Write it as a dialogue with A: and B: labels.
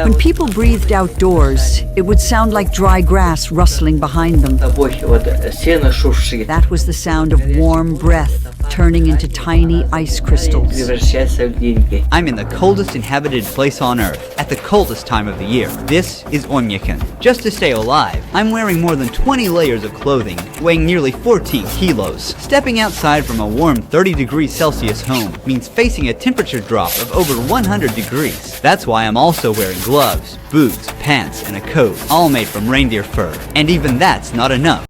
A: When people breathed outdoors, it would sound like dry grass rustling behind them. That was the sound of warm breath turning into tiny ice crystals.
B: I'm in the coldest inhabited place on Earth, at the coldest time of the year. This is Onyekan. Just to stay alive, I'm wearing more than 20 layers of clothing, weighing nearly 14 kilos. Stepping outside from a warm 30 degrees Celsius home means facing a temperature drop of over 100 degrees. That's why I'm also wearing gloves, boots, pants, and a coat, all made from reindeer fur. And even that's not enough.